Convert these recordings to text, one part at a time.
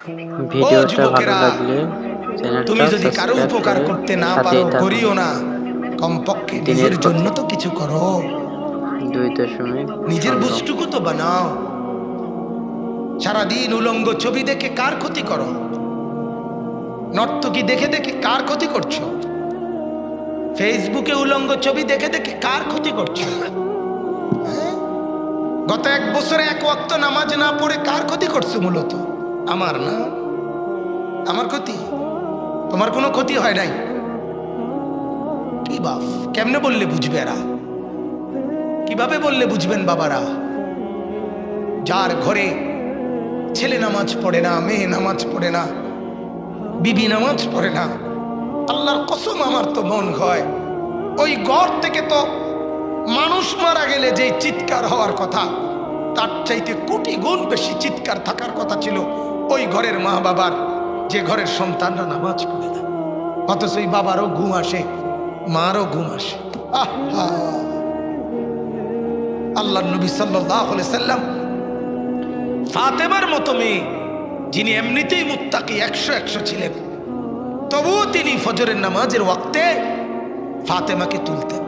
ভিডিওটা ভালো লাগলে তুমি চ্যানেলটা যদি কারো সাবস্ক্রাইব উপকার করে করতে না পারো সাথেই থাকুন। করিও না, কমপক্ষে দিনের নিজের জন্য পথে তো কিছু করো, 2.0 নিজের বুঝটুকু তো বানাও। সারাদিন উলঙ্গ ছবি দেখে কার ক্ষতি করো? নর্তকী দেখে দেখে কার ক্ষতি করছো? ফেসবুকে উলঙ্গ ছবি দেখে দেখে কার ক্ষতি করছো? হ্যাঁ? গত 1 বছরে 1 ওয়াক্ত নামাজ না পড়ে কার ক্ষতি করছো? মূলত আমার না? আমার ক্ষতি? তোমার কোনো ক্ষতি হয় নাই? কি বাপ, কেমনে বললে বুঝবে এরা? কিভাবে বললে বুঝবেন বাবারা? যার ঘরে ছেলে নামাজ পড়ে না, মেয়ে নামাজ পড়ে না, বিবি নামাজ পড়ে না, আল্লাহর কসম আমার তো মন হয় ওই ঘর থেকে তো মানুষ মারা গেলে যে চিৎকার হওয়ার কথা, তার চাইতে কোটি গুণ বেশি চিৎকার থাকার কথা ছিল ওই ঘরের মা বাবার, যে ঘরের সন্তানরা নামাজ পড়ে না। অথচ ওই বাবারও ঘুম আসে, মারও ঘুম আসে। আহা, আল্লাহ নবী সাল্লাল্লাহু আলাইহি সাল্লাম ফাতেমার মতো মেয়ে, যিনি এমনিতেই মুত্তাকি 100 ছিলেন, তবুও তিনি ফজরের নামাজের ওয়াক্তে ফাতেমাকে তুলতেন।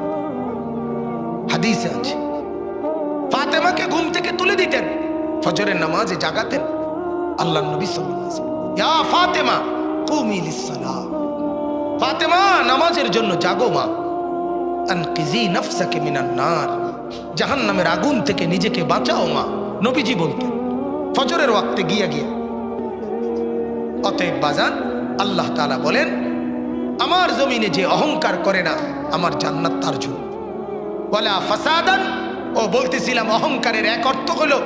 হাদিসে আছে ফাতেমাকে ঘুম থেকে তুলে দিতেন, ফজরের নামাজে জাগাতেন। আল্লাহ নবী সাল্লাল্লাহু আলাইহি ওয়াসাল্লাম, ইয়া ফাতেমা কুমি লিস-সালাহ, ফাতেমা নামাজের জন্য জাগো মা, আনকিজি নাফসাকে মিনান নার, জাহান্নামের আগুন থেকে নিজেকে বাঁচাও মা, নবীজি বলতেন ফজরের ওয়াক্তে গিয়া গিয়া। অতএব বাজান, আল্লাহ তাআলা বলেন আমার জমিনে যে অহংকার করে না, আমার জান্নাত তার জন্য। ওয়ালা ফাসাদান, ও বলতেছিলাম অহংকারের এক অর্থ হলো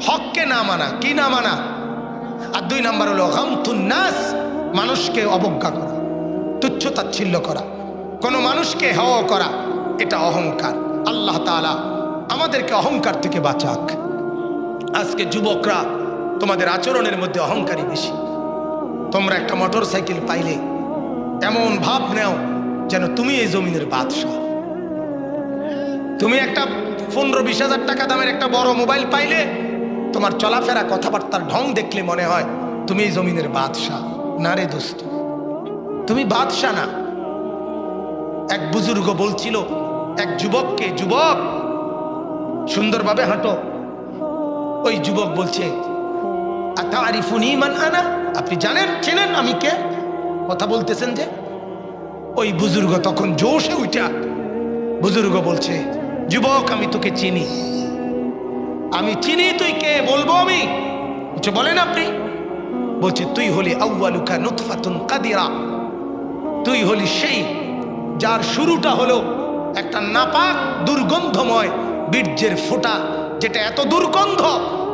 হককে না মানা। কি না মানা? আর 2 নাম্বার হলো গামতুন নাস, মানুষকে অবজ্ঞা করা, তুচ্ছ তাচ্ছিল্য করা, কোনো মানুষকে হেয় করা, এটা অহংকার। আল্লাহ তাআলা আমাদেরকে অহংকার থেকে বাঁচাক। আজকে যুবকরা তোমাদের আচরণের মধ্যে অহংকারী বেশি। তোমরা একটা মোটর সাইকেল পাইলে এমন ভাব নেও যেন তুমি এই জমিনের বাদশাহ। তুমি একটা 15-20 হাজার টাকা দামের একটা বড় মোবাইল পাইলে তোমার চলাফেরা কথাবার্তার ঢং দেখলে মনে হয় তুমি এই জমিনের বাদশাহ। না রে দোস্ত, তুমি বাদশাহ না। এক বুজুর্গ বলছিল এক যুবককে, যুবক সুন্দরভাবে হাঁটো। ওই যুবক বলছে আতারিফুনি মান আনা, আপনি জানেন, চেনেন আমি কে? কথা বলতেছেন যে। ওই বুজুর্গ তখন জোশে উঠা বুজুর্গ বলছে, যুবক আমি তোকে চিনি, আমি চিনি, তুই কে বলবো আমি? বলছে বলেন আপনি। বলছে তুই হলি আউয়ালুকা নুতফাতুন কাদিরা, তুই হলি সেই যার শুরুটা হলো একটা নাপাক দুর্গন্ধময় বীর্যের ফোঁটা, যেটা এত দুর্গন্ধ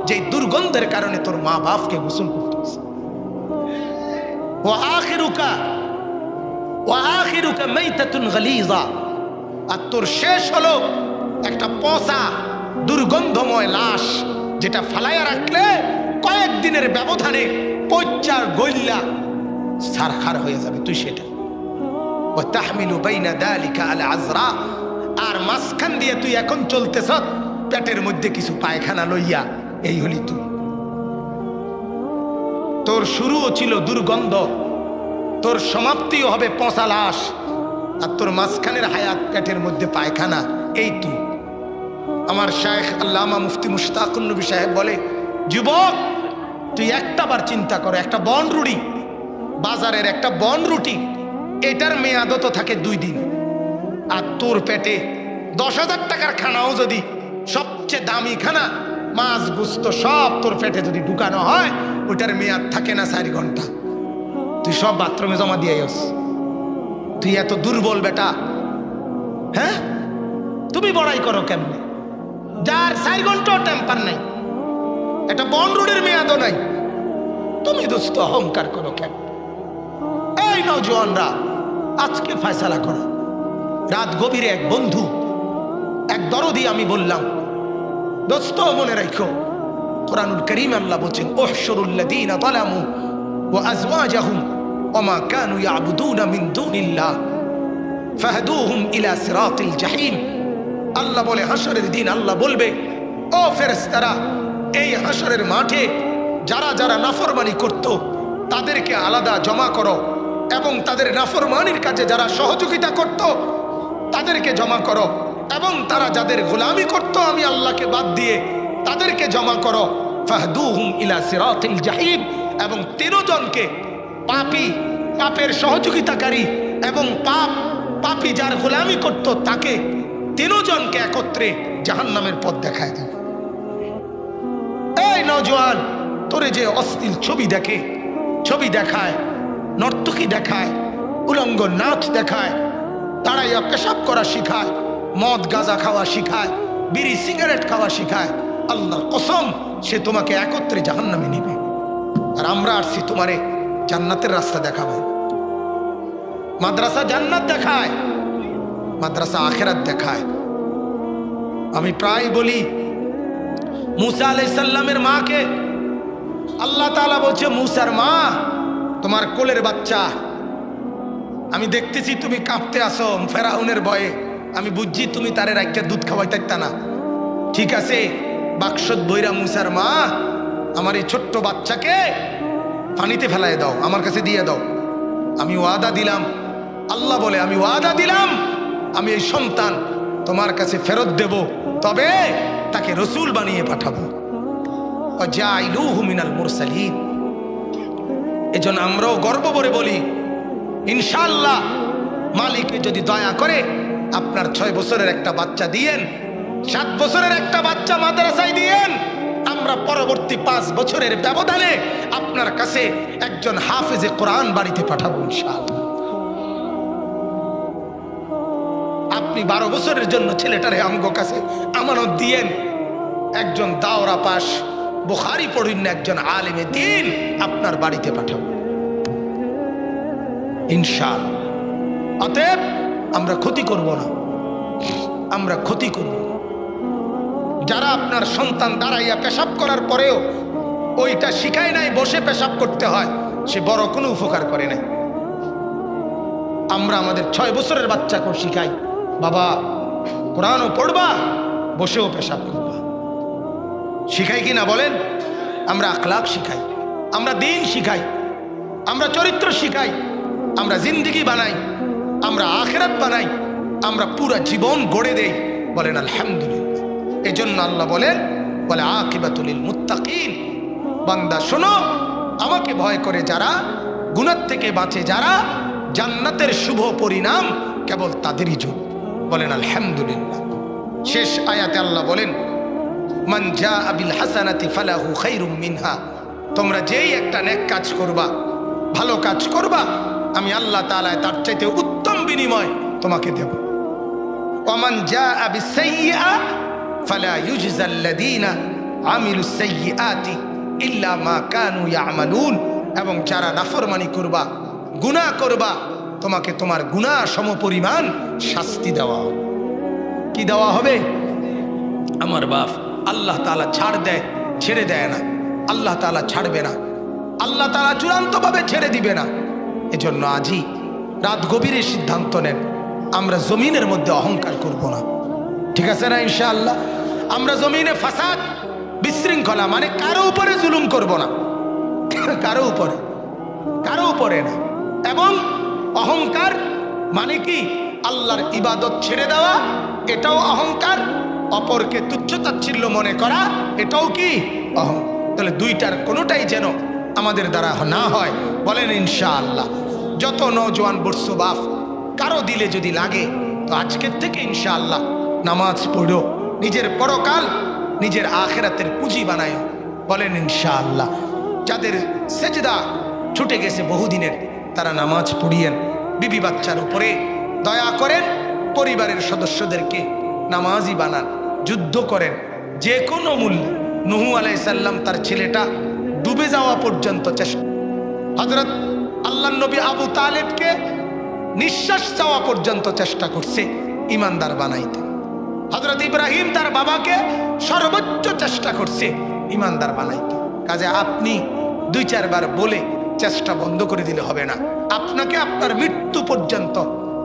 যে দুর্গন্ধের কারণে তোর মা বাপকে গোসল করতে হয়েছে। ওয়া আখিরুকা মাইতাতুন গালিযা, আর তোর শেষ হলো একটা পচা দুর্গন্ধময় লাশ, যেটা ফালাইয়া রাখলে কয়েকদিনের ব্যবধানে পচ্চার গইল্লা সারখার হয়ে যাবে, তুই সেটা। ওয়া তাহমিলু বাইনা যালিকা আল আযরা, আর মাঝখান দিয়ে তুই এখন চলতেছ পেটের মধ্যে কিছু পায়খানা লইয়া, এই হলি তুই। তোর শুরুও ছিল দুর্গন্ধ, তোর সমাপ্তিও হবে পচা লাশ, আর তোর মাঝখানের হায়াত পেটের মধ্যে পায়খানা, এই তুই। আমার শায়েখ আল্লামা মুফতি মুশতাকুন নবী সাহেব বলে, যুবক তুই একটা বার চিন্তা করো, একটা বন রুটি, বাজারের একটা বন রুটি, এটার মেয়াদত থাকে 2 দিন। আর তোর পেটে 10,000 টাকার খানাও যদি, সবচেয়ে দামি খানা মাছ গোস্ত সব তোর পেটে যদি ঢুকানো হয়, ওইটার মেয়াদ থাকে না 4 ঘন্টা। তুই সব বাথরুমে জমা দিয়ে আস। তুই এত দুর্বল বেটা, হ্যাঁ? তুমি বড়াই করো কেমনে? যার 4 ঘন্টাও টেম্পার নাই, এটা বন রুটির মেয়াদও নাই, তুমি দোস্ত অহংকার করো কেন? এই নওজোয়ানরা, আজকে ফয়সালা করো। রাত গভীরে এক বন্ধু, এক দরদি, আমি বললাম দোস্ত মনে রাখো, কুরআনুল কারীম আল্লাহ বলেন উহশুরুল লাযীনা যালামু ওয়া আজওয়াজাহুম ওয়া মা কানু ইয়াবুদুনা মিন দুনিল্লাহ ফাহদুহুম ইলা সিরাতিল জাহিম। আল্লাহ বলে হাসরের দিন আল্লাহ বলবে, ও ফেরেশতারা, এই হাসরের মাঠে যারা যারা নাফরমানি করত তাদেরকে আলাদা জমা করো এবং তাদের নাফরমানির কাজে যারা সহযোগিতা করত তাদেরকে জমা করো এবং তারা যাদের গোলামি করত আমি আল্লাহকে বাদ দিয়ে তাদেরকে জমা করো। ফাহদুহুম ইলা সিরাতিল জাহিম, এবং 13 জনকে পাপী, পাপের সহযোগিতাকারী এবং পাপী যার গোলামি করত তাকে 13 জনকে একত্রে জাহান্নামের পথ দেখায় দেবে। এই নওজোয়ান, তোরে যে অশ্লীল ছবি দেখায়, নর্তকী দেখায়, উলঙ্গ নাচ দেখায়, দাঁড়াইয়া পেশাব করা শিখায়, মদ গাঁজা খাওয়া শিখায়, বিড়ি সিগারেট খাওয়া শিখায়, আল্লাহর কসম সে তোমাকে একত্রে জাহান্নামে নিবে। আর আমরা আসছি তোমারে জান্নাতের রাস্তা দেখাবো। মাদ্রাসা জান্নাত দেখায়, মাদ্রাসা আখেরাত দেখায়। আমি প্রায় বলি মুসা আলাইহিস সালামের মাকে আল্লাহ তাআলা বলছে, মুসার মা তোমার কোলের বাচ্চা, আমি দেখতেছি তুমি কাঁপতে আসো ফেরাউনের ভয়ে, আমি বুঝছি তুমি তারে রাখতে দুধ খাওয়াইতে না। ঠিক আছে, বাক্সত বইরা মুসার মা আমার এই ছোট্ট বাচ্চাকে পানিতে ফেলায় দাও, আমার কাছে দিয়ে দাও। আমি ওয়াদা দিলাম, আল্লাহ বলে আমি ওয়াদা দিলাম আমি এই সন্তান তোমার কাছে ফেরত দেব, তবে তাকে রসুল বানিয়ে পাঠাবো। জাইলুহু মিনাল মুরসালিন। এজন্য আমরাও গর্ব করে বলি ইনশাআল্লাহ মালিক যদি দয়া করে আপনার 6 বছরের একটা বাচ্চা দিয়েন, 7 বছরের একটা বাচ্চা মাদ্রাসায় দিয়েন, আমরা পরবর্তী 5 বছরের ব্যবধানে আপনার কাছে একজন হাফেজে কোরআন বাড়িতে পাঠাবো ইনশাআল্লাহ। আপনি 12 বছরের জন্য ছেলেটারে আমগো কাছে আমানত দিয়েন, একজন দাওরা পাস বুখারী পড়েন না একজন আলেমে দ্বীন আপনার বাড়িতে পাঠাবো ইনশাআল্লাহ। অতএব আমরা ক্ষতি করব না, আমরা ক্ষতি করব না। যারা আপনার সন্তান দাঁড়াইয়া পেশাব করার পরেও ওইটা শিখায় নাই বসে পেশাব করতে হয়, সে বড় কোনো উপকার করে নাই। আমরা আমাদের 6 বছরের বাচ্চাকেও শিখাই, বাবা কোরআনও পড়বা, বসেও পেশাব করবা। শিখাই কি না বলেন? আমরা আখলাক শিখাই, আমরা দ্বীন শিখাই, আমরা চরিত্র শিখাই, আমরা জিন্দেগি বানাই, আমরা আখিরাত বানাই, আমরা পুরো জীবন গড়ে দেই। বলেন আলহামদুলিল্লাহ। এজন্য আল্লাহ বলেন বলে আকিবাতুল লিল মুত্তাকিন, বান্দা শোনো আমাকে ভয় করে যারা, গুনাহ থেকে বাঁচে যারা, জান্নাতের শুভ পরিণাম কেবল তাদেরই জন্য। বলেন আলহামদুলিল্লাহ। শেষ আয়াতে আল্লাহ বলেন মান জাআ বিল হাসানাতি ফালাহু খায়রুম মিনহা, তোমরা যেই একটা নেক কাজ করবা, ভালো কাজ করবা, আমি আল্লাহ তাআলা তার চাইতে উত্তম বিনিময় তোমাকে দেব। ওয়ামান জাআ বিসাইয়্যা ফালা ইউজজাল্লাযীনা আমিলুস সাইয়্যাতি ইল্লা মা কানু ইয়ামালুন, এবং যারা নাফরমানি করবা, গুনাহ করবা, তোমাকে তোমার গুনাহ সমপরিমাণ শাস্তি দেওয়া হবে। কি দেওয়া হবে? আমার বাপ আল্লাহ তাআলা ছাড় দেয়, ছেড়ে দেয় না। আল্লাহ তাআলা ছাড়বে না, আল্লাহ তাআলা চূড়ান্তভাবে ছেড়ে দিবে না। এজন্য আজই রাত গভীরে সিদ্ধান্ত নেন, আমরা জমিনের মধ্যে অহংকার করব না। ঠিক আছে না ইনশাআল্লাহ? আমরা জমিনে ফাসাদ বিশৃঙ্খলা মানে কারো উপরে জুলুম করব না, কারো উপরে না। এবং অহংকার মানে কি? আল্লাহর ইবাদত ছেড়ে দেওয়া, এটাও অহংকার। অপরকে তুচ্ছ তাচ্ছিল্য মনে করা, এটাও কি অহংকার। তাহলে দুইটার কোনোটাই যেন আমাদের দ্বারা না হয়। বলেন ইনশাআল্লাহ। যত নওজোয়ান বর্ষো বাপ কারো দিলে যদি লাগে তো আজকের থেকে ইনশাআল্লাহ নামাজ পড়ো, নিজের পরকাল নিজের আখিরাতের পুঁজি বানায়। বলেন ইনশাআল্লাহ। যাদের সেজদা ছুটে গেছে বহুদিনের, তারা নামাজ পড়িয়েন। বিবি বাচ্চার উপরে দয়া করেন, পরিবারের সদস্যদেরকে নামাজি বানান, যুদ্ধ করেন যে কোনো মূল্যে। নূহ আলাইহিস সালাম তার ছেলেটা ডুবে যাওয়া পর্যন্ত চেষ্টা, হযরত আল্লাহর নবী আবু তালেবকে নিঃশ্বাস যাওয়া পর্যন্ত চেষ্টা করছে ইমানদার বানাইতে। হযরত ইব্রাহিম তার বাবাকে সর্বোচ্চ চেষ্টা করছে ইমানদার বানাইতে। কাজে আপনি 2-4 বার বলে চেষ্টা বন্ধ করে দিলে হবে না। আপনাকে আপনার মৃত্যু পর্যন্ত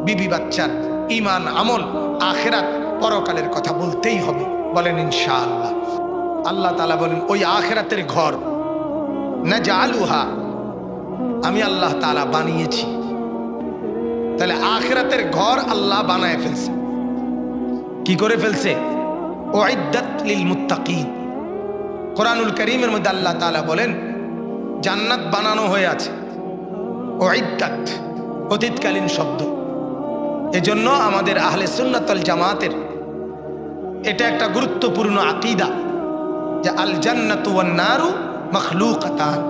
বিবি বাচ্চার ঈমান, আমল, আখিরাত, পরকালের কথা বলতেই হবে। বলেন ইনশাআল্লাহ। আল্লাহ তাআলা বলেন ওই আখিরাতের ঘর নাজআলুহা আমি আল্লাহ তাআলা বানিয়েছি। তাহলে আখিরাতের ঘর আল্লাহ বানায় ফেলছে। কি করে ফেলছে? উইদ্দাত লিল মুত্তাকিন। কোরআনুল কারীমের মধ্যে আল্লাহ তাআলা বলেন জান্নাত বানানো হয়ে আছে। উইদ্দাত অতীতকালীন শব্দ। এজন্য আমাদের আহলে সুন্নাত ওয়াল জামাতের এটা একটা গুরুত্বপূর্ণ আকীদা যে আল জান্নাতু ওয়ান নারু মাখলুকাতান।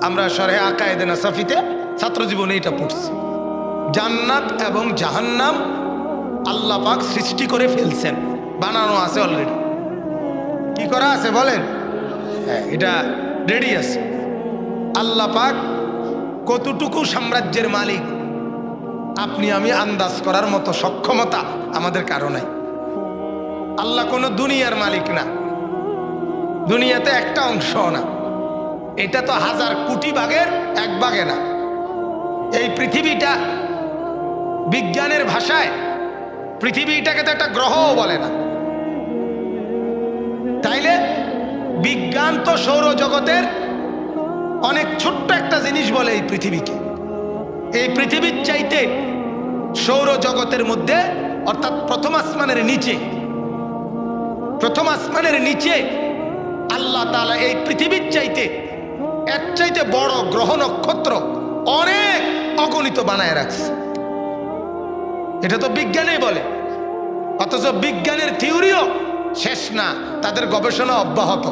আমরা শরহে আকায়েদে নাসাফিতে ছাত্র জীবনে এটা পড়ছি। জান্নাত এবং জাহান্নাম আল্লাহ পাক সৃষ্টি করে ফেলছেন, বানানো আছে অলরেডি। কি করা আছে বলেন? হ্যাঁ, এটা রেডি আছে। আল্লাহ পাক কতটুকু সাম্রাজ্যের মালিক আপনি আমি আন্দাজ করার মতো সক্ষমতা আমাদের কারো নাই। আল্লাহ কোনো দুনিয়ার মালিক না, দুনিয়াতে একটা অংশ না, এটা তো হাজার কোটি ভাগের এক ভাগে না। এই পৃথিবীটা বিজ্ঞানের ভাষায় পৃথিবীটাকে তো একটা গ্রহও বলে না। তাইলে বিজ্ঞান তো সৌরজগতের অনেক ছোট্ট একটা জিনিস বলে এই পৃথিবীকে। এই পৃথিবীর চাইতে সৌরজগতের মধ্যে অর্থাৎ প্রথম আসমানের নিচে আল্লাহ তাআলা এই পৃথিবীর চাইতে এর চাইতে বড় গ্রহ নক্ষত্র অনেক অগণিত বানায় রাখছে। এটা তো বিজ্ঞানেই বলে, অথচ বিজ্ঞানের থিওরিও শেষ না, তাদের গবেষণা অব্যাহত।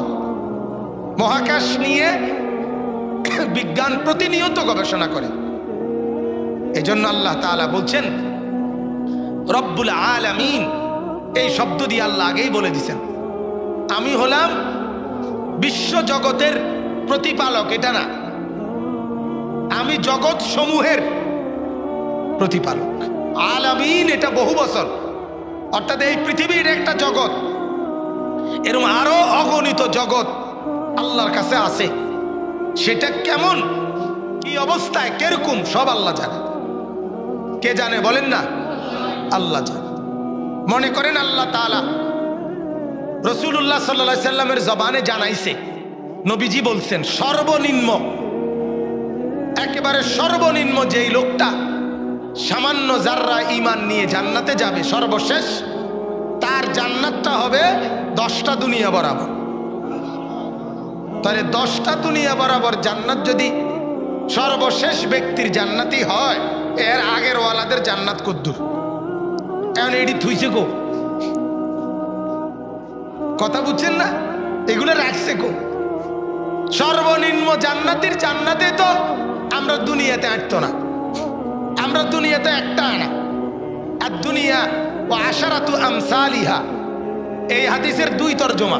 মহাকাশ নিয়ে বিজ্ঞান প্রতিনিয়ত গবেষণা করে। এজন্য আল্লাহ তাআলা বলছেন রব্বুল আলামিন, এই শব্দ দিয়ে আল্লাহ আগেই বলে দিয়েছেন আমি হলাম বিশ্ব জগতের প্রতিপালক। এটা না, আমি জগৎ সমূহের প্রতিপালক। আলামিন এটা বহু বচন, অর্থাৎ এই পৃথিবীর একটা জগৎ, এরকম আরো অগণিত জগৎ আল্লাহর কাছে আছে। সেটা কেমন, কি অবস্থায়, কিরকম সব আল্লাহ জানে। কে জানে বলেন না? আল্লাহ জানে। মনে করেন আল্লাহ তাআলা রাসূলুল্লাহ সাল্লাল্লাহু আলাইহি সাল্লামের জবানে জানাইছে, নবীজি বলছেন সর্বনিম্ন, একেবারে সর্বনিম্ন যেই লোকটা সামান্য যাররা ঈমান নিয়ে জান্নাতে যাবে সর্বশেষ, তার জান্নাতটা হবে 10টা দুনিয়া বরাবর। তাহলে 10টা দুনিয়া বরাবর জান্নাত যদি সর্বশেষ ব্যক্তির জান্নাতি হয়, এর আগের ওয়ালাদের জান্নাত কদ্দুর? এখন এটি থুইছে গো, কথা বুঝছেন না? এগুলো রাখছে গো। সর্বনিম্ন জান্নাতির জান্নাতে তো আমরা দুনিয়াতে আটতো না, আমরা দুনিয়াতে একটা আনা। আর দুনিয়া ও আশারাতু আমসালিহা, এই হাদিসের দুই তরজমা।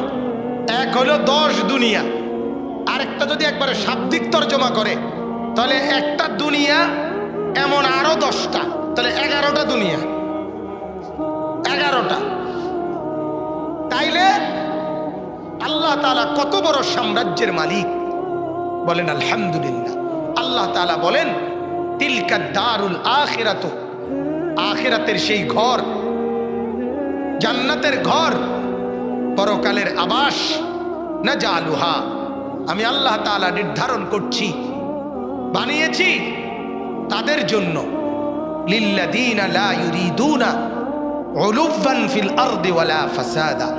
এক হলো 10 দুনিয়া, আরেকটা যদি একবারে শাব্দিক তরজমা করে তাহলে একটা দুনিয়া এমন আরো 10টা, তাহলে 11টা দুনিয়া, 11টা। তাইলে আল্লাহ তাআলা কত বড় সাম্রাজ্যের মালিক বলেন আলহামদুলিল্লাহ। আল্লাহ তাআলা বলেন তিলকা দারুল আখিরাত, আখিরাতের সেই ঘর, জান্নাতের ঘর, পরকালের আবাস, নাজালুহা, আমি আল্লাহ তাআলা নির্ধারণ করছি, বানিয়েছি তাদের জন্য, লিল্লাযীনা লা ইউরিদুনা উলুফান ফিল আরদি ওয়ালা ফাসাদা।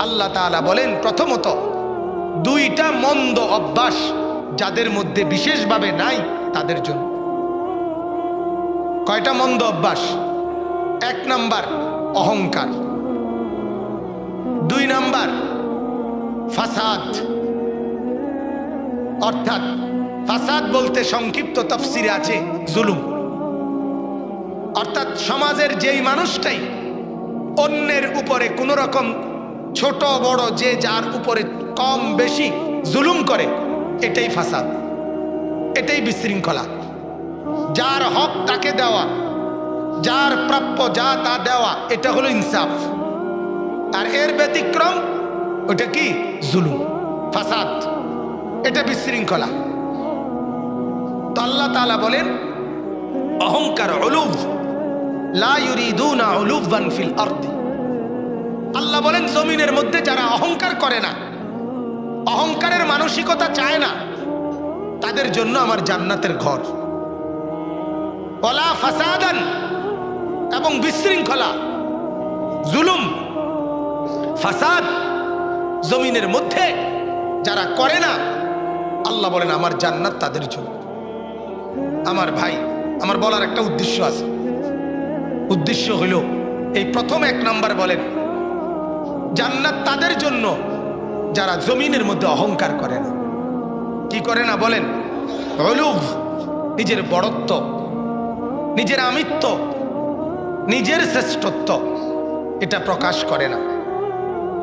আল্লাহ তাআলা বলেন প্রথমত 2টা মন্দ অভ্যাস যাদের মধ্যে বিশেষভাবে নাই তাদের জন্য। কয়টা মন্দ অভ্যাস? 1 নাম্বার অহংকার, 2 নাম্বার ফাসাদ। অর্থাৎ ফাসাদ বলতে সংক্ষিপ্ত তাফসিরে আছে জুলুম। অর্থাৎ সমাজের যেই মানুষটাই অন্যের উপরে কোনো রকম ছোট বড় যে যার উপরে কম বেশি জুলুম করে, এটাই ফাসাদ, এটাই বিশৃঙ্খলা। যার হক তাকে দেওয়া, যার প্রাপ্য যা তা দেওয়া, এটা হলো ইনসাফ। আর এর ব্যতিক্রম ওটা কি? জুলুম, ফাসাদ, এটা বিশৃঙ্খলা। তো আল্লাহ তাআলা বলেন অহংকার, উলুফ, লা ইউরিদুনা উলুফান ফিল আরদি। আল্লাহ বলেন জমিনের মধ্যে যারা অহংকার করে না, অহংকারের মানসিকতা চায় না, তাদের জন্য আমার জান্নাতের ঘর। ওয়ালা ফাসাদান, এবং বিশৃঙ্খলা, জুলুম, ফাসাদ জমিনের মধ্যে যারা করে না, আল্লাহ বলেন আমার জান্নাত তাদের জন্য। আমার ভাই, আমার বলার একটা উদ্দেশ্য আছে। উদ্দেশ্য হইল এই প্রথম 1 নাম্বার বলেন জান্নাত তাদের জন্য যারা জমিনের মধ্যে অহংকার করে না। কি করে না বলেন? উলুভ, নিজের বড়ত্ব, নিজের আমিত্ব, নিজের শ্রেষ্ঠত্ব এটা প্রকাশ করে না।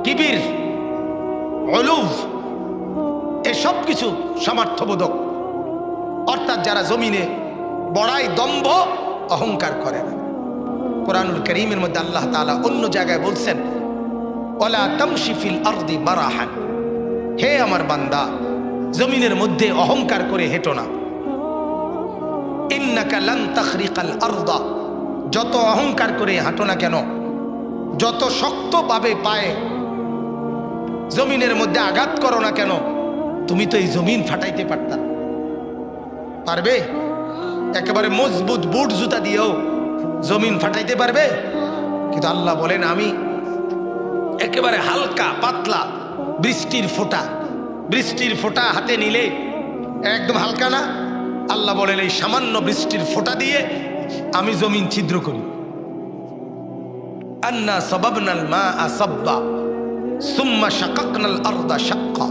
কিবির, উলুভ, এসব কিছু সামর্থ্যবোধক, অর্থাৎ যারা জমিনে বড়াই, দম্ভ, অহংকার করে না। কোরআনুল কারীমের মধ্যে আল্লাহ তাআলা অন্য জায়গায় বলছেন ওয়ালা তামশি ফিল আরদি মারাহান, হে আমার বান্দা জমিনের মধ্যে অহংকার করে হেঁটো না। ইন্নাকা লান তাখরিকাল আরদা, যত অহংকার করে হাঁটো না কেন, যত শক্তভাবে পায়ে জমিনের মধ্যে আঘাত করো না কেন, তুমি তো এই জমিন ফাটাইতে পারতা। পারবে? একেবারে মজবুত বুট জুতা দিয়েও জমিন ফাটাইতে পারবে? কিন্তু আল্লাহ বলেন আমি একেবারে হালকা পাতলা বৃষ্টির ফোঁটা হাতে নিলে একদম হালকা না, আল্লাহ বলেন এই সামান্য বৃষ্টির ফোঁটা দিয়ে আমি জমিন ছিদ্র করি। আন্না সাবাবনাল মাআ সাব্বা সুম্মা শাকাকনাল আরদা শাক্কা,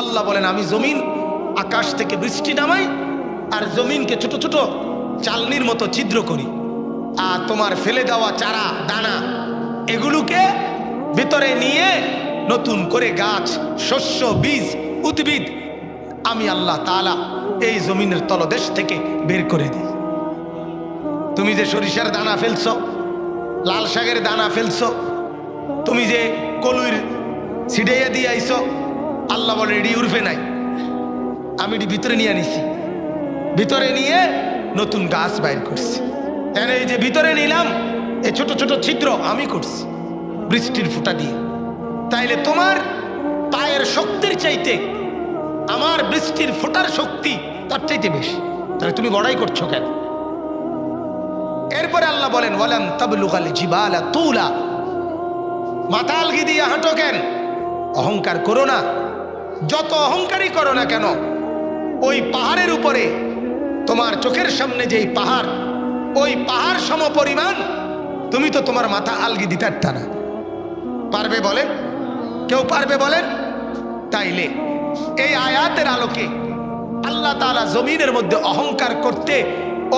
আল্লাহ বলেন আমি জমিন, আকাশ থেকে বৃষ্টি নামাই আর জমিনকে ছোট ছোট চালনির মতো ছিদ্র করি। আর তোমার ফেলে দেওয়া চারা দানা এগুলোকে ভিতরে নিয়ে নতুন করে গাছ, শস্য, বীজ, উদ্ভিদ আমি আল্লাহ তাআলা এই জমিনের তলদেশ থেকে বের করে দিই। তুমি যে সরিষার দানা ফেলছো, লাল শাকের দানা ফেলছো, তুমি যে কলুইর ছিড়াইয়া দিয়ে আইছো, আল্লাহ বলে এডি উর্ফে নাই, আমি এটি ভিতরে নিয়ে আনিছি, ভিতরে নিয়ে নতুন গাছ বাইর করছি। এই যে ভিতরে নিলাম এই ছোট ছোট ছিদ্র আমি করছি বৃষ্টির ফোঁটা দিয়ে। তাইলে তোমার পায়ের শক্তির চাইতে আমার বৃষ্টির ফোঁটার শক্তি তার চাইতে বেশি, তাহলে তুমি বড়াই করছো কেন? এরপরে আল্লাহ বলেন ওয়ালাম তাবলুগাল জিবালা তুলা, মাথা আলগি দিয়ে হাঁটো কেন? অহংকার করো না। যত অহংকারই করো না কেন, ওই পাহাড়ের উপরে তোমার চোখের সামনে যেই পাহাড়, ওই পাহাড় সম পরিমাণ তুমি তো তোমার মাথা আলগি দিতে পারতা না। পারবে বলেন? কেউ পারবে বলেন? তাইলে এই আয়াতের আলোকে আল্লাহ তাআলা জমিনের মধ্যে অহংকার করতে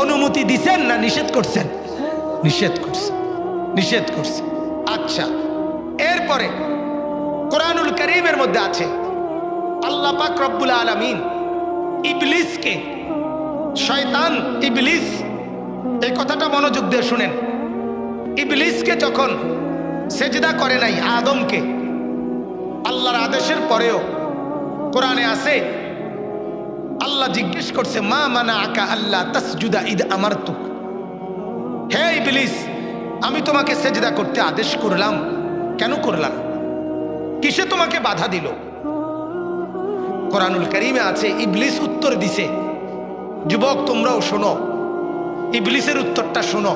অনুমতি দিছেন না নিষেধ করছেন? নিষেধ করছেন, নিষেধ করছেন। আচ্ছা, এরপরে কোরআনুল কারীমের মধ্যে আছে আল্লাহ পাক রব্বুল আলামিন ইবলিসকে, শয়তান ইবলিস, এই কথাটা মনোযোগ দিয়ে শুনেন, ইবলিসকে যখন সেজদা করে নাই আদমকে, আল্লাহর আদেশের পরেও কোরআনে আছে আল্লাহ জিজ্ঞেস করছে মা মানা আকা আল্লাহ তাসজুদা ইদ আমারতুক, হে ইবলিস আমি তোমাকে সেজদা করতে আদেশ করলাম, কেন করলাম? কিসে তোমাকে বাধা দিল? কোরআনুল কারীমে আছে ইবলিস উত্তর দিছে। যুবক তোমরাও শোনো, ইবলিসের উত্তরটা শোনো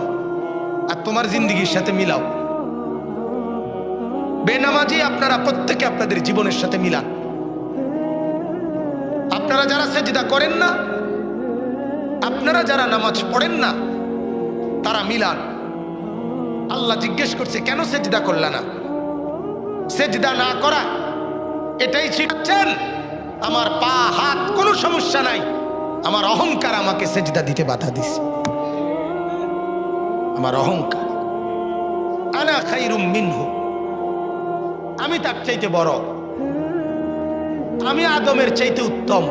আর তোমার জিন্দেগির সাথে মিলাও। বেনামাজি আপনারা প্রত্যেকে আপনাদের জীবনের সাথে মিলান। আপনারা যারা সেজদা করেন না, আপনারা যারা নামাজ পড়েন না, তারা মিলান। আল্লাহ জিজ্ঞেস করছে কেন সেজদা করলা না? সেজদা না করা এটাই শিখাচ্ছেন? আমার পা হাত কোনো সমস্যা নাই, আমার অহংকার আমাকে সেজদা দিতে বাধা দিছে। আমার অহংকার, আনা খাইরুম মিনহু, আমি তার চাইতে বড়, আমি আদমের চাইতে উত্তম,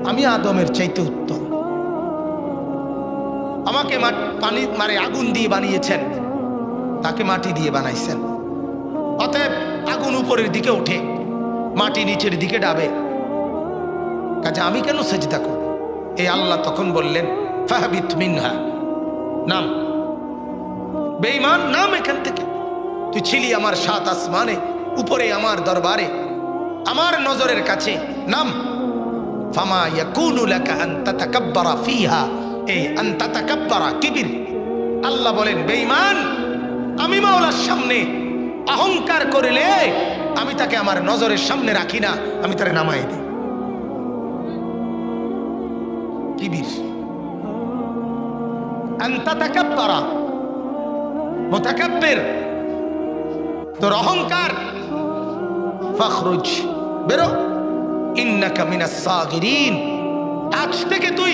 আমি আদমের চাইতে উত্তম। আমাকে পানি আগুন দিয়ে বানিয়েছেন, তাকে মাটি দিয়ে বানাইছেন। অতএব আগুন উপরের দিকে ওঠে, মাটি নিচের দিকে ডাবে, কাজে আমি কেন সেজদা করব? এই আল্লাহ তখন বললেন ফাহবিত মিনহা, নাম, বেঈমান নাম এখান থেকে। তুই ছিলি আমার 7 আসমানে, উপরে আমার দরবারে, আমার নজরের কাছে, নাম। ফামা ইয়াকুনু লাকা আন তাতাকাব্বারা ফিহা, এই আন তাতাকাব্বারা কিবির। আল্লাহ বলেন বেঈমান আমি মাওলার সামনে অহংকার করিলে আমি তাকে আমার নজরের সামনে রাখি না, আমি তারে নামাই দিই। কিবির আন তাতাকাব্বারা, মুতাকাব্বির তোর অহংকার। ফাখরুজ বেরো, ইন্নাকা মিনাস সাগিরিন, আজ থেকে তুই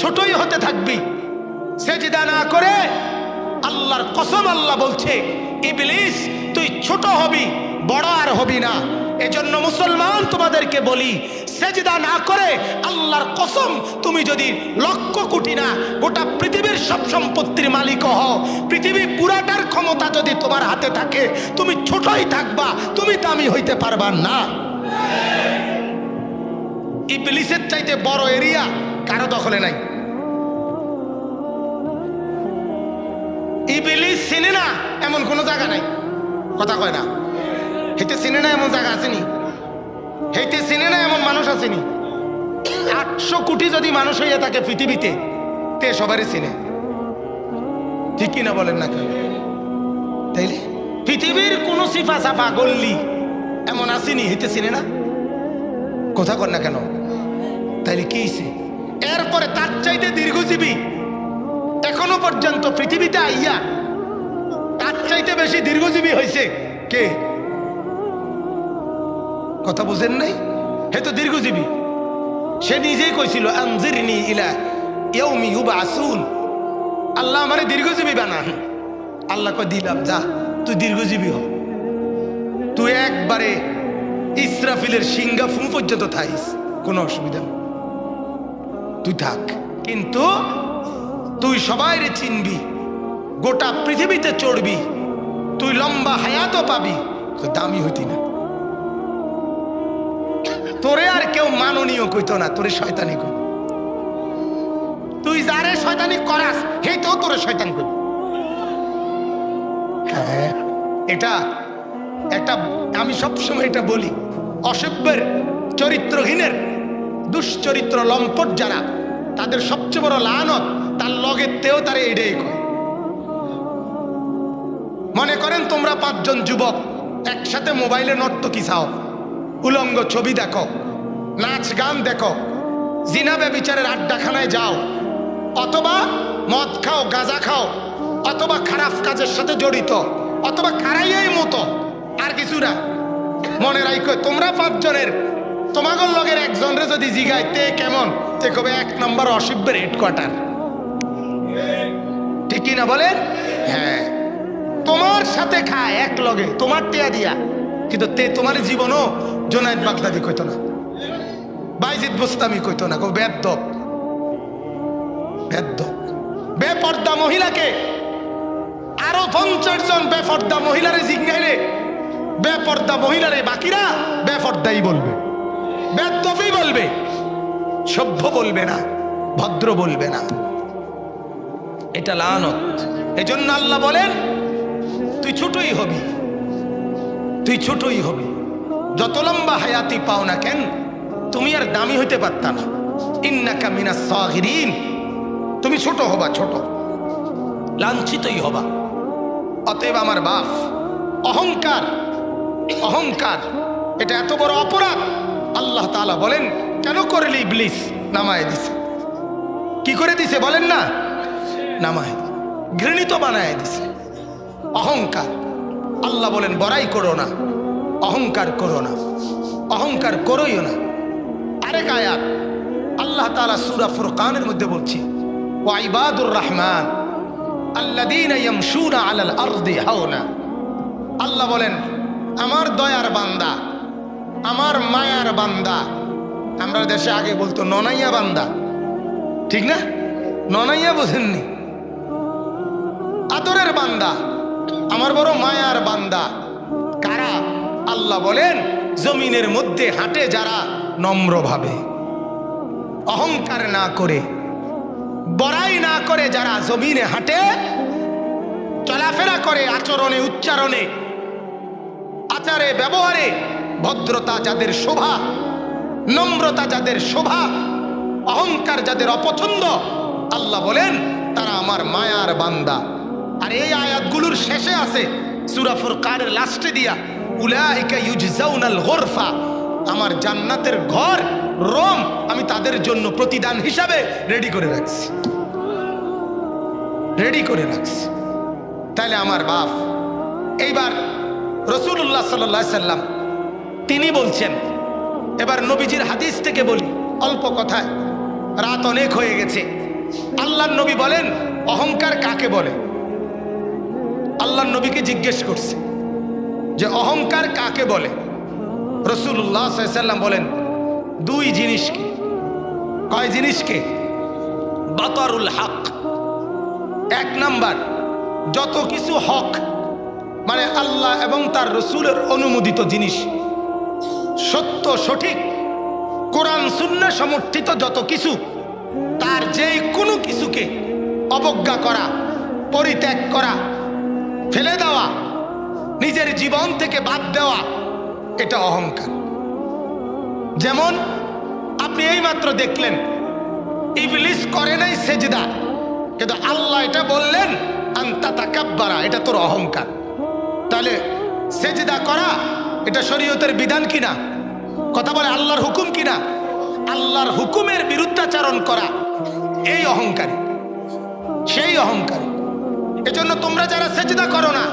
ছোটই হতে থাকবি। সেজদা না করে আল্লাহর কসম আল্লাহ বলছে ইবলিস তুই ছোট হবি, বড় আর হবি না। এজন্য মুসলমান তোমাদেরকে বলি, সেজদা না করে আল্লাহর কসম তুমি যদি লক্ষ কোটি না গোটা পৃথিবীর সব সম্পত্তির মালিক হও, পৃথিবী পুরাটার ক্ষমতা যদি তোমার হাতে থাকে, তুমি ছোটই থাকবা, তুমি দামি হইতে পারবা না। ইবলিসের চাইতে বড় এরিয়া কারো দখলে নাই। ইবলিস চিনে না এমন কোন জায়গা নাই, কথা কয় না। হেতে চিনে না এমন জায়গা আসেনি, হেতে চিনে না এমন মানুষ আসেনি। 800 কোটি যদি মানুষ হইয়া থাকে পৃথিবীতে, তে সবারই চিনে, ঠিক কিনা বলেন না কেন? তাইলে পৃথিবীর কোন সিফা সাফা গল্লি এমন আসেনি হেতে চিনে না, কথা কর না কেন? তাইলে কি হইছে? এরপরে তার চাইতে দীর্ঘজীবী এখনো পর্যন্ত পৃথিবীতে আইয়া তার চাইতে বেশি দীর্ঘজীবী হয়েছে কে? কথা বুঝেন নাই? হে তো দীর্ঘজীবী। সে নিজেই কইছিল আনজিরনি ইলা ইয়াউমি ইউবআসুন, আল্লাহ আমারে দীর্ঘজীবী বানান। আল্লাহ কয় দিলাম, যা তুই দীর্ঘজীবী হ, তুই একবারে ইসরাফিলের সিংহা ফু পর্যন্ত থাইস, কোনো অসুবিধা নেই, তুই থাক। কিন্তু তুই সবাইরে চিনবি, গোটা পৃথিবীতে চড়বি, তুই লম্বা হায়াতও পাবি, তুই দামি হইতি না। তোরে আর কেউ মাননীয় কইতো না, তোরে শয়তানি কই। তুই যারে শয়তানি করাস হেই তো তোরে শয়তান কই। হ্যাঁ, এটা একটা আমি সবসময় এটা বলি, অসভ্যের, চরিত্রহীনের, দুশ্চরিত্র লম্পট যারা, তাদের সবচেয়ে বড় লানত তার লগের তেও তারে এটাই কয়। মনে করেন তোমরা 5 জন যুবক একসাথে মোবাইলে নর্তকী চাও, উলঙ্গ ছবি দেখো, নাচ গান দেখো, জিনা ব্যভিচারের আড্ডাখানায় যাও, অথবা মদ খাও, গাঁজা খাও, অথবা খারাপ কাজের সাথে জড়িত, অথবা খারাইয়াই মতো, আর কিছু না। মনে রাখো তোমরা 5 জনের তোমাগর লগের একজনের যদি জিগায় তে কেমন, তে কবে 1 নম্বর অসভ্যের হেডকোয়ার্টার, ঠিক কিনা বলেন? হ্যাঁ, তোমার সাথে খায় এক লগে, তোমার টেয়া দিয়া, কিন্তু তে তোমার জীবনও জোনায়েদ বাগদাদি কইতো না, বাইজিদ বুস্তামি কইতো না, বেদ্যপ। বেদ্যপ বেপর্দা মহিলাকে আরো 50 জন বেপর্দা মহিলারে জিজ্ঞাইলে বেপর্দা মহিলারে বাকিরা বেপর্দাই বলবে, বেদ্যপই বলবে, সভ্য বলবে না, ভদ্র বলবে না। এটা লানত। এজন্য আল্লাহ বলেন তুই ছোটই হবি, তুই ছোটই হবি, যত লম্বা হায়াতি পাও না কেন তুমি আর দামি হইতে পারতা না। ইন্নাকা মিনাস সাগিরিন, তুমি ছোট হবা, ছোট, লাঞ্ছিতই হবা। অতএব আমার বাপ, অহংকার, অহংকার এটা এত বড় অপরাধ। আল্লাহ তাআলা বলেন কেন করলি? ইবলিস নামায় দিছে। কি করে দিছে বলেন না? নামায়, ঘৃণিত বানায় দিছে। অহংকার, আল্লাহ বলেন বড়াই করো না, অহংকার করো না, অহংকার করোইও না। আরেক আয়াত আল্লাহ তাআলা সূরা ফুরকানের মধ্যে বলছে ওয়া ইবাদুর রহমান আল্লাযীনা ইয়ামশুনা আলাল আরদি হাওনা। আল্লাহ বলেন আমার দয়ার বান্দা, আমার মায়ার বান্দা, আমরা দেশে আগে বলতো ননাইয়া বান্দা, ঠিক না? ননাইয়া বোঝেননি, আদরের বান্দা, আমার বড় মায়ার বান্দা কারা? আল্লাহ বলেন জমিনের মধ্যে হাঁটে যারা নম্রভাবে, অহংকার না করে, বড়াই না করে যারা জমিনে হাঁটে, চলাফেরা করে, আচরণে, উচ্চারণে, আচারে, ব্যবহারে ভদ্রতা যাদের শোভা, নম্রতা যাদের শোভা, অহংকার যাদের অপছন্দ, আল্লাহ বলেন তারা আমার মায়ার বান্দা। আর এই আয়াতগুলোর শেষে আছে সূরা ফুরকানের লাস্টে দিয়া, উলাইকা ইউজজাউনাল গুরফা, আমার জান্নাতের ঘর রুম আমি তাদের জন্য প্রতিদান হিসাবে রেডি করে রাখছি, রেডি করে রাখছি। তাহলে আমার বাপ, এইবার রাসূলুল্লাহ সাল্লাল্লাহু আলাইহি সাল্লাম তিনি বলছেন, এবার নবীজির হাদিস থেকে বলি অল্প কথায়, রাত অনেক হয়ে গেছে। আল্লাহর নবী বলেন অহংকার কাকে বলে? আল্লাহর নবীকে জিজ্ঞেস করছে যে অহংকার কাকে বলে? রাসূলুল্লাহ সাল্লাল্লাহু আলাইহি সাল্লাম বলেন দুই জিনিসকে। কয় জিনিসকে? বাতারুল হক, এক নাম্বার যত কিছু হক মানে আল্লাহ এবং তার রাসূলের অনুমোদিত জিনিস, সত্য সঠিক কোরআন সুন্নাহ সমর্থিত যত কিছু, তার যে কোনো কিছুকে অবজ্ঞা করা, পরিত্যাগ করা, ফেলে দেওয়া, নিজের জীবন থেকে বাদ দেওয়া, এটা অহংকার। যেমন আপনি এইমাত্র দেখলেন ইবলিস করে নাই সেজদা, কিন্তু আল্লাহ এটা বললেন আনতা তাকাব্বারা, এটা তোর অহংকার। তাহলে সেজদা করা এটা শরীয়তের বিধান কিনা? কথা বলে আল্লাহর হুকুম কিনা? আল্লাহর হুকুমের বিরুদ্ধাচরণ করা এই অহংকারী, সেই অহংকারী। এজন্য তোমরা যারা সেজদা করো না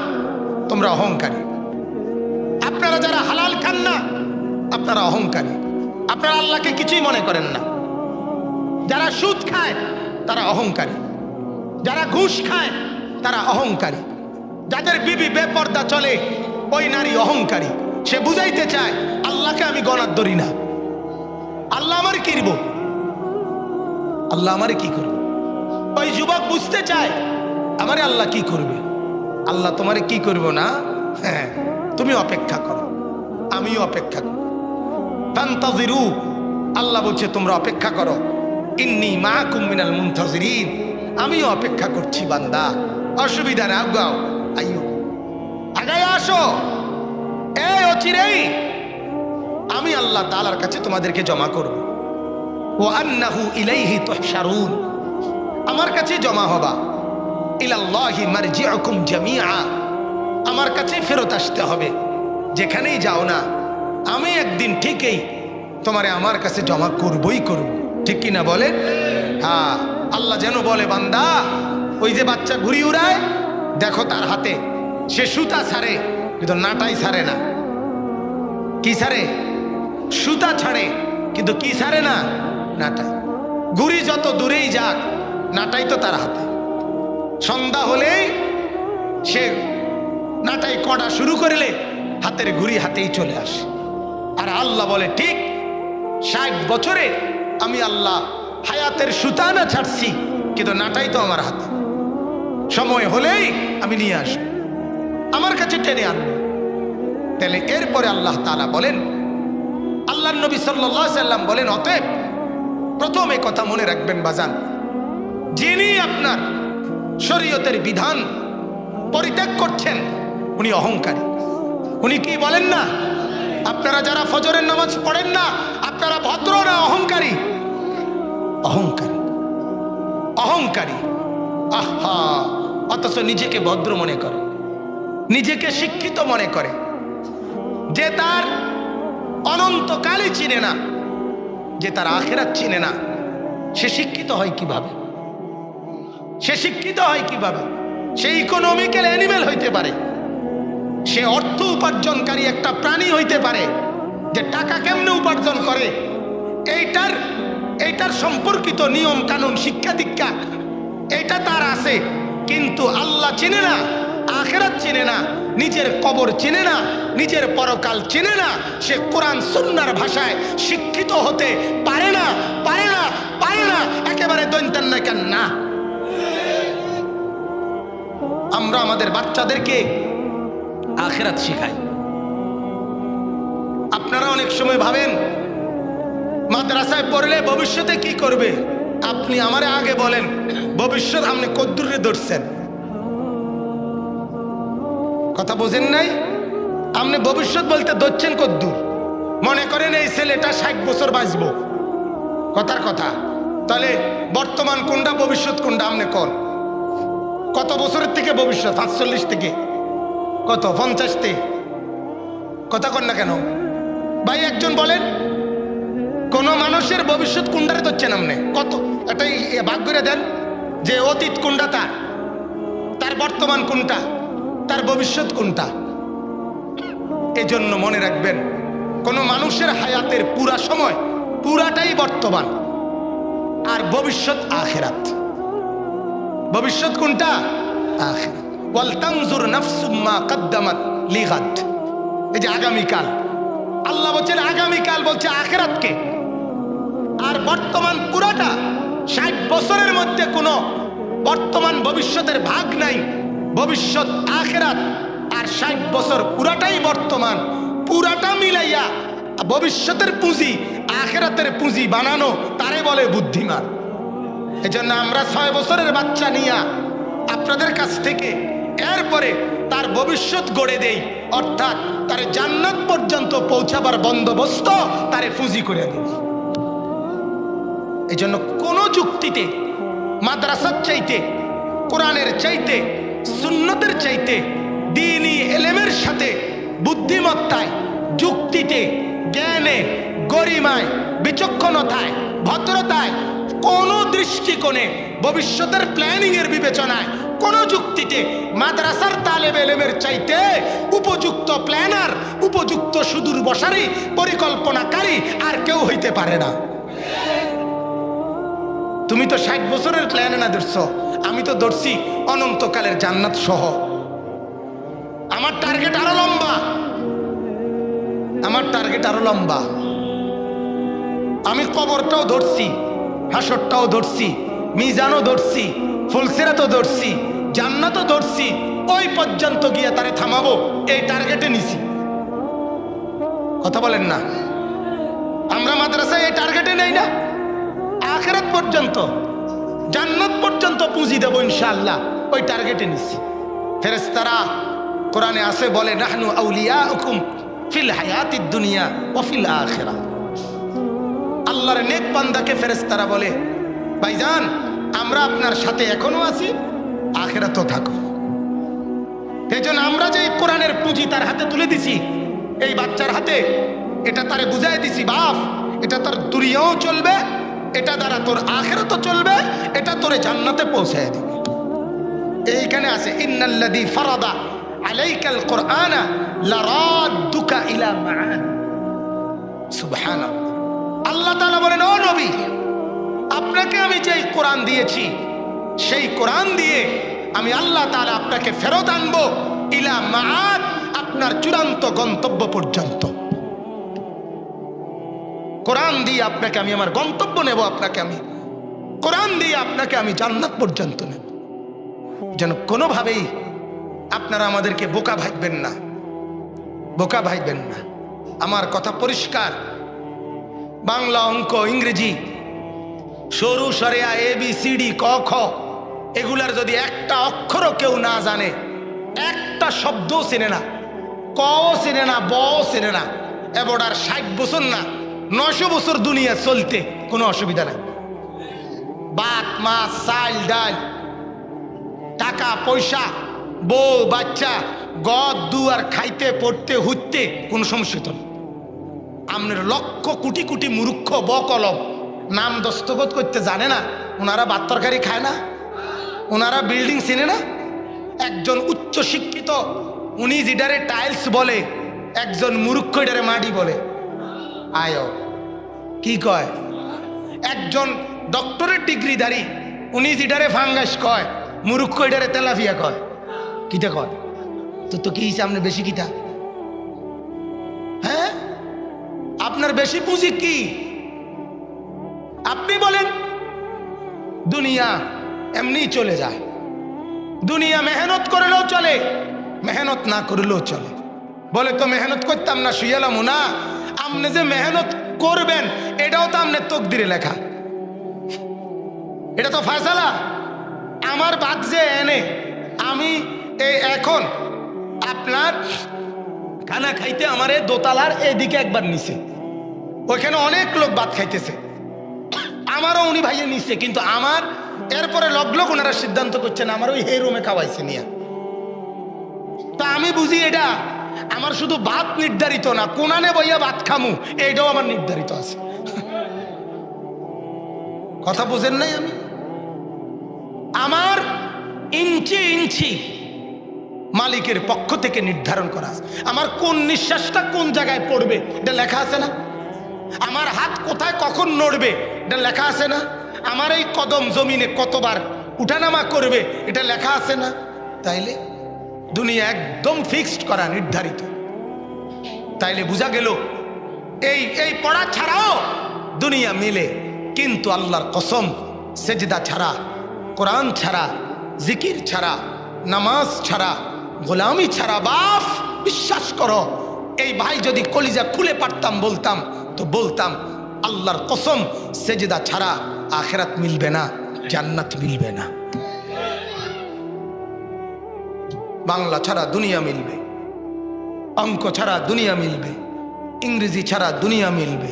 তোমরা অহংকারী, আপনারা যারা হালাল খান না আপনারা অহংকারী, আপনারা আল্লাহকে কিছুই মনে করেন না। যারা সুদ খায় তারা অহংকারী, যারা ঘুষ খায় তারা অহংকারী, যাদের বিবি বেপর্দা চলে ওই নারী অহংকারী। সে বুঝাইতে চায় আল্লাহকে আমি গণার ধরি না, আল্লাহ আমার কি করব, আল্লাহ আমারে কি করবে। ওই যুবক বুঝতে চায় আমারে আল্লাহ কি করবে। আল্লাহ তোমারে কি করব না, হ্যাঁ তুমি অপেক্ষা করো, আমিও অপেক্ষা করো। ফান্তাজিরু, আল্লাহ বলছে তোমরা অপেক্ষা করো। ইন্নী মাআকুম মিনাল মুনতাজিরিন, আমিও অপেক্ষা করছি বান্দা, অসুবিধা না, আগাও, আইও, আগায় আসো। এই অচিরেই আমি আল্লাহ তাআলার কাছে তোমাদেরকে জমা করব। ওয়া আন্নাহু ইলাইহি তুহশারুন, আমার কাছে জমা হবা। ইলাল্লাহি মারজিউকুম জামিআ, আমার কাছে ফেরত আসতে হবে। যেখানেই যাও না আমি একদিন ঠিকই তোমারে আমার কাছে জমা করবই করব, ঠিক কি না বলেন? হ্যাঁ, আল্লাহ যেন বলে বান্দা ওই যে বাচ্চা ঘুড়ি উড়ায় দেখো তার হাতে, সে সুতা ছাড়ে কিন্তু নাটাই ছাড়ে না। কি ছাড়ে? সুতা ছাড়ে কিন্তু কি ছাড়ে না? নাটাই। ঘুড়ি যত দূরেই যাক নাটাই তো তার হাতে। সন্ধ্যা হলেই সে নাটাই কড়া শুরু করলে হাতের ঘুড়ি হাতেই চলে আসে। আর আল্লাহ বলে ঠিক 60 বছরে আমি আল্লাহ হায়াতের সুতা না ছাড়ছি কিন্তু নাটাই তো আমার হাতে। সময় হলেই আমি নিয়ে আসবো, আমার কাছে টেনে আনবো। তাহলে এরপরে আল্লাহ তাআলা বলেন, আল্লাহর নবী সাল্লাল্লাহু আলাইহি সাল্লাম বলেন, অতএব প্রথম এই কথা মনে রাখবেন বাজান, যিনি আপনার শরীয়তের বিধান পরিত্যাগ করছেন উনি অহংকারী। উনি কি বলেন না? আপনারা যারা ফজরের নামাজ পড়েন না আপনারা ভদ্র না অহংকারী? অহংকারী, অহংকারী। আহা, অথচ নিজেকে ভদ্র মনে করে, নিজেকে শিক্ষিত মনে করে। যে তার অনন্তকালই চিনে না, যে তার আখিরাত চিনে না, সে শিক্ষিত হয় কিভাবে? সে শিক্ষিত হয় কিভাবে? সে ইকোনমিক্যাল অ্যানিমেল হইতে পারে, সে অর্থ উপার্জনকারী একটা প্রাণী হইতে পারে, যে টাকা কেমনে উপার্জন করে এইটার সম্পর্কিত নিয়ম কানুন শিক্ষা দীক্ষা এটা তার আছে, কিন্তু আল্লাহ চিনে না, আখিরাত চিনে না, নিজের কবর চিনে না, নিজের পরকাল চিনে না। সে কোরআন সুন্নাহর ভাষায় শিক্ষিত হতে পারে না, পারে না, পারে না, একেবারে দৈন্তান না কেন না। আমরা আমাদের বাচ্চাদেরকে আখিরাত শিখাই। আপনারা অনেক সময় ভাবেন মাদ্রাসায় পড়লে ভবিষ্যতে কি করবে। আপনি আমারে আগে বলেন ভবিষ্যৎ আপনি কদ্দুরে ধরছেন? কথা বোঝেন নাই? আপনি ভবিষ্যৎ বলতে ধরছেন কদ্দুর? মনে করেন এই ছেলেটা 60 বছর বাঁচবো, কথার কথা। তাহলে বর্তমান কোনটা, ভবিষ্যৎ কোনটা? আপনি কোন কত বছরের থেকে ভবিষ্যৎ? 45 থেকে কত, 50 থেকে? কথা কন না কেন ভাই? একজন বলেন, কোন মানুষের ভবিষ্যৎ কোনটারে ধরছেন আপনি? কত এটাই ভাগ করে দেন যে অতীত কোনটা, তার বর্তমান কোনটা, তার ভবিষ্যৎ কোনটা। এজন্য মনে রাখবেন, কোন মানুষের হায়াতের পুরা সময় পুরাটাই বর্তমান, আর ভবিষ্যৎ আখিরাত। ভবিষ্যৎ কোনটা? আখিরাত। ওয়াল তানজুর নাফসুম মা কদ্দামাত লিগাদ। এই যে আগামীকাল, আল্লাহ বলছেন আগামীকাল, বলছে আখিরাতকে। আর বর্তমান পুরাটা, 60 বছরের মধ্যে কোনো বর্তমান ভবিষ্যতের ভাগ নাই। ভবিষ্যৎ আখিরাত আর 60 বছর পুরাটাই বর্তমান। পুরাটা মিলাইয়া ভবিষ্যতের পুঁজি আখিরাতের পুঁজি বানানো, তারে বলে বুদ্ধিমান। এজন্য আমরা 6 বছরের বাচ্চা নিয়া আপনাদের কাছ থেকে এরপরে তার ভবিষ্যৎ গড়ে দেই, অর্থাৎ তার জান্নাত পর্যন্ত পৌঁছাবার বন্দোবস্ত তারে পুঁজি করে দিই। এই জন্য কোনো যুক্তিতে, মাদ্রাসার চাইতে, কোরআনের চাইতে, সুন্নতের চাইতে, দ্বীনি ইলমের সাথে বুদ্ধিমত্তায়, যুক্তিতে, জ্ঞানে, গরিমায়, বিচক্ষণতায়, ভদ্রতায়, কোনো দৃষ্টিকোণে, ভবিষ্যতের প্ল্যানিং এর বিবেচনায়, কোন যুক্তিতে মাদ্রাসার তালেবে ইলমের চাইতে উপযুক্ত প্ল্যানার, উপযুক্ত সুদূর বসারি পরিকল্পনাকারী আর কেউ হইতে পারে না। তুমি তো 60 বছরের প্ল্যান না ধরছ, আমি তো ধরছি অনন্তকালের জান্নাত সহ। আমার টার্গেট আরো লম্বা, আমার টার্গেট আরো লম্বা। আমি কবরটাও ধরছি, হাসরটাও ধরছি, মিজানও ধরছি, ফুলসিরাতও ধরছি, জান্নাতও ধরছি। ওই পর্যন্ত গিয়ে তারে থামাবো, এই টার্গেটে নিছি। কথা বলেন না? আমরা মাদ্রাসায় এই টার্গেটে নেই না, আখিরাত পর্যন্ত, জান্নাত পর্যন্ত পুঁজি দেবো ইনশাআল্লাহ, ওই টার্গেটে নিছি। ফেরেশতারা কোরআনে আছে, বলে নাহনু আউলিয়াউকুম ফিল হায়াতিদ দুনিয়া ওয়া ফিল আখিরাহ। আল্লাহর নেক বান্দাকে ফেরেশতারা বলে, ভাইজান আমরা আপনার সাথে এখনো আছি, আখিরাতও থাকো। এজন্য আমরা যে কোরআনের পুঁজি তার হাতে তুলে দিছি, এই বাচ্চার হাতে, এটা তারে বুঝাই দিছি, বাপ এটা তার দুনিয়াও চলবে, এটা দ্বারা তোর আখিরাতও চলবে, এটা তোরে জান্নাতে পৌঁছায় দিবে। এইখানে আছে ইন্নাল্লাযী ফারাদা আলাইকাল কুরআনা লারাদ্দুকা ইলা মাআদ। সুবহানাল্লাহ। আল্লাহ তাআলা বলেন, ও নবী, আপনাকে আমি যেই কোরআন দিয়েছি, সেই কোরআন দিয়ে আমি আল্লাহ তাআলা আপনাকে ফেরত আনবো ইলা মাআদ, আপনার চূড়ান্ত গন্তব্য পর্যন্ত। কোরআন দিয়ে আপনাকে আমি আমার গন্তব্য নেব, আপনাকে আমি কোরআন দিয়ে আপনাকে আমি জান্নাত পর্যন্ত নেব। যেন কোনোভাবেই আপনারা আমাদেরকে বোকা ভাববেন না, বোকা ভাববেন না। আমার কথা পরিষ্কার। বাংলা, অঙ্ক, ইংরেজি, সরু সরেয়া, ABCD, ক খ, এগুলার যদি একটা অক্ষরও কেউ না জানে, একটা শব্দও চেনে না, কও চেনে না, বও চেনে না, এবার 60 বছর না 900 বছর দুনিয়া চলতে কোনো অসুবিধা নাই। ভাত, মাছ, চাল, ডাল, টাকা পয়সা, বউ বাচ্চা, গদ দুয়ার, খাইতে পড়তে হুইতে কোনো সমস্যা তো না। আপনার লক্ষ কোটি কোটি মূর্খ বকলম নাম দস্তখত করতে জানে না, ওনারা ভাত তরকারি খায় না, ওনারা বিল্ডিং চিনে না। একজন উচ্চ শিক্ষিত, উনি যেটারে টাইলস বলে, একজন মূর্খ এটারে মাটি বলে। আয় কি কয়? একজন ডক্টরের ডিগ্রিধারী, উনি যেটারে ফাঙ্গাস কয়, মূর্খ এটারে তেলাফিয়া কয়। কিটা কয়? তো কি সামনে বেশি কিটা? হ্যাঁ, আপনার বেশি পুঁজি কি? আপনি বলেন দুনিয়া এমনি চলে যায়, দুনিয়া মেহনত করলেও চলে, মেহনত না করলেও চলে। বলে তো মেহনত করতাম না, শুয়েলাম না। আপনি যে মেহনত করবেন এটাও তো আপনার তকদিরে লেখা, এটা তো ফয়সালা। আমার বাদ যে এনে আমি এখন আপনার খানা খাইতে আমার দোতলার এদিকে একবার নিছে, ওইখানে অনেক লোক ভাত খাইতেছে, আমারও উনি ভাইয়ে নিচ্ছে, কিন্তু আমার এরপরে লগলগ ওনারা সিদ্ধান্ত করছেন আমার ওই হে রুমে খাওয়াইছে নিয়ে। তা আমি বুঝি এটা আমার শুধু ভাত নির্ধারিত না, কোনানে বইয়া ভাত খামু এইটাও আমার নির্ধারিত আছে। কথা বুঝেন নাই? আমি আমার ইঞ্চি ইঞ্চি মালিকের পক্ষ থেকে নির্ধারণ করা আছে। আমার কোন নিঃশ্বাসটা কোন জায়গায় পড়বে এটা লেখা আছে না? আমার হাত কোথায় কখন নড়বে এটা লেখা আছে না? আমার এই কদম জমিনে কতবার উঠানামা করবে এটা লেখা আছে না? তাইলে দুনিয়া একদম ফিক্সড করা, নির্ধারিত। তাইলে বোঝা গেল এই পড়া ছাড়াও দুনিয়া মিলে, কিন্তু আল্লাহর কসম সেজদা ছাড়া, কোরআন ছাড়া, জিকির ছাড়া, নামাজ ছাড়া, গোলামি ছাড়া, বাপ বিশ্বাস করো, এই ভাই যদি কলিজা খুলে পারতাম বলতাম তো বলতাম আল্লাহর কসম সেজদা ছাড়া আখিরাত মিলবে না, জান্নাত মিলবে না। বাংলা ছাড়া দুনিয়া মিলবে, অঙ্ক ছাড়া দুনিয়া মিলবে, ইংরেজি ছাড়া দুনিয়া মিলবে,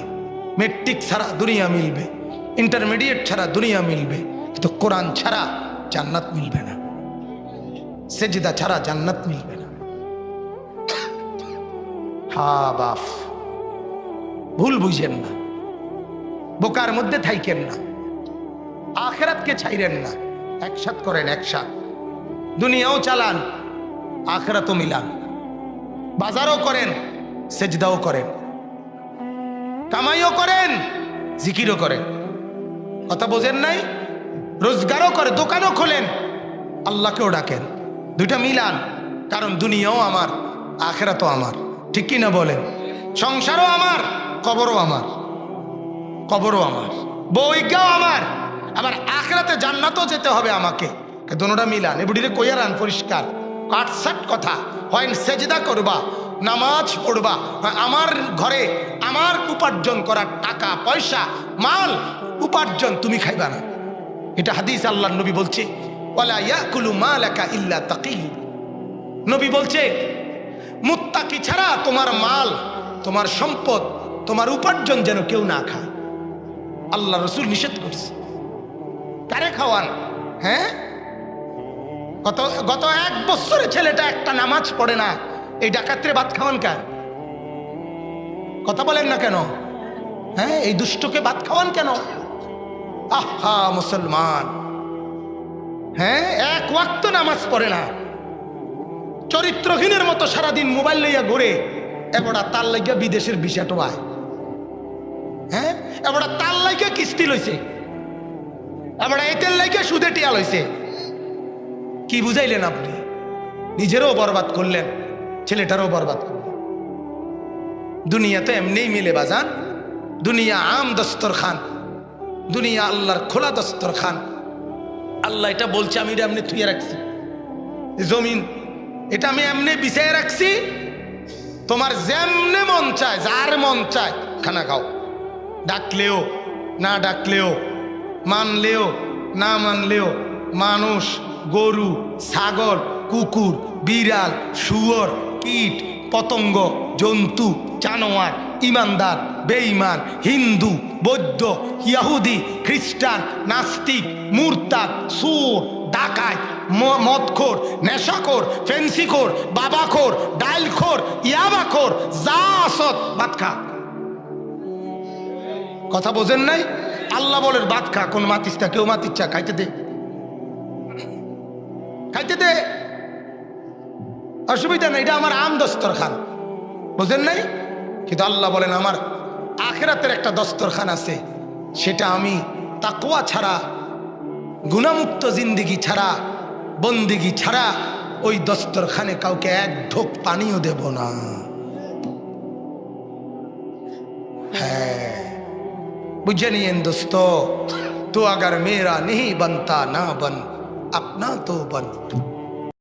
মেট্রিক ছাড়া দুনিয়া মিলবে, ইন্টারমিডিয়েট ছাড়া দুনিয়া মিলবে, কিন্তু কোরআন ছাড়া জান্নাত মিলবে না, সেজদা ছাড়া জান্নাত মিলবে না। হা বাপ, ভুল বুঝেন না, বোকার মধ্যে থাইকেন না, আখিরাতকে ছাইরেন না, একসাথ করেন, একসাথ দুনিয়াও চালান, আখিরাতও মিলান, বাজারও করেন, সেজদাও করেন, কামাইও করেন, জিকিরও করেন। কথা বোঝেন নাই? রোজগারও করে, দোকানও খোলেন, আল্লাহকেও ডাকেন, দুইটা মিলান। কারণ দুনিয়াও আমার, আখিরাতও আমার, ঠিক কি না বলেন? সংসারও আমার, কবরও আমার, কবরও আমার, বইগাও আমার, আবার আখিরাতে জান্নাতও যেতে হবে আমাকে। দুটোটা মিলান। এ বুড়িরে কইয়া রান পরিষ্কার কাটসাট কথা, হয় সেজদা করবা, নামাজ পড়বা, আমার ঘরে আমার উপার্জন করার টাকা পয়সা মাল উপার্জন তুমি খাইবা না। এটা হাদিস, আল্লাহর নবী বলছে ওয়ালা ইয়াকুলু মালাকা ইল্লা তাকি। নবী বলছে মুত্তাকি ছাড়া তোমার মাল, তোমার সম্পদ, তোমার উপার্জন যেন কেউ না খায়। আল্লাহ রসুল নিষেধ করছে। কারে খাওয়ান? হ্যাঁ, গত 1 বছরে ছেলেটা একটা নামাজ পড়ে না, এই ডাকাতরে ভাত খাওয়ান কেন? কথা বলেন না কেন? হ্যাঁ, এই দুষ্টকে ভাত খাওয়ান কেন? আহা মুসলমান, হ্যাঁ, 1 ওয়াক্ত নামাজ পড়ে না, চরিত্রহীনের মতো সারাদিন মোবাইল লইয়া ঘুরে, এবারে তার লাগিয়া বিদেশের ভিসা টোয়ায়, হ্যাঁ, এবারে তার লাগিয়া কিস্তি লইছে, এবারে এতের লাগিয়া সুদে টিয়া লইছে। কি বুঝাইলেন আপনি? নিজেরও বরবাদ করলেন, ছেলেটারও বরবাদ করলেন। দুনিয়া তো এমনিই মিলে বাজান, দুনিয়া আম দস্তরখান, দুনিয়া আল্লাহর খোলা দস্তরখান। আল্লাহ এটা বলছে, আমি এটা এমনি থুয়ে রাখছি, জমিন এটা আমি এমনি বিছাইয়ে রাখছি, তোমার যেমনে মন চায়, যার মন চায় খানা খাও, ডাকলেও না ডাকলেও, মানলেও না মানলেও, মানুষ, গরু, ছাগল, কুকুর, বিড়াল, শুয়োর, কীট, পতঙ্গ, জন্তু, জানোয়ার, ইমানদার, বেঈমান, হিন্দু, বৌদ্ধ, ইহুদি, খ্রিস্টান, নাস্তিক, মুরতাদ, সুর, ডাকাত, মদখোর, নেশাখোর, ফেন্সিখোর, বাবাখোর, ডাইলখোর, ইয়াবাখোর, যা আসত ভাত খা। কথা বোঝেন নাই? আল্লাহ বলেন ভাত খা, কোন মাতিসটা, কেউ মাতিচ্ছা, খাইতে দে, খাইতে দে, অসুবিধা নেই, এটা আমার আম দস্তরখান, বোঝেন নাই? কিন্তু আল্লাহ বলেন আমার আখিরাতের একটা দস্তরখান আছে, সেটা আমি তাকওয়া ছাড়া, গুনাহমুক্ত জিন্দেগি ছাড়া, বন্দেগি ছাড়া ওই দস্তরখানে কাউকে 1 ঢোক পানিও দেব না। হ্যাঁ, বুঝে নিয়েন দোস্ত, তো अगर मेरा नहीं बनता ना बन, अपना तो बन।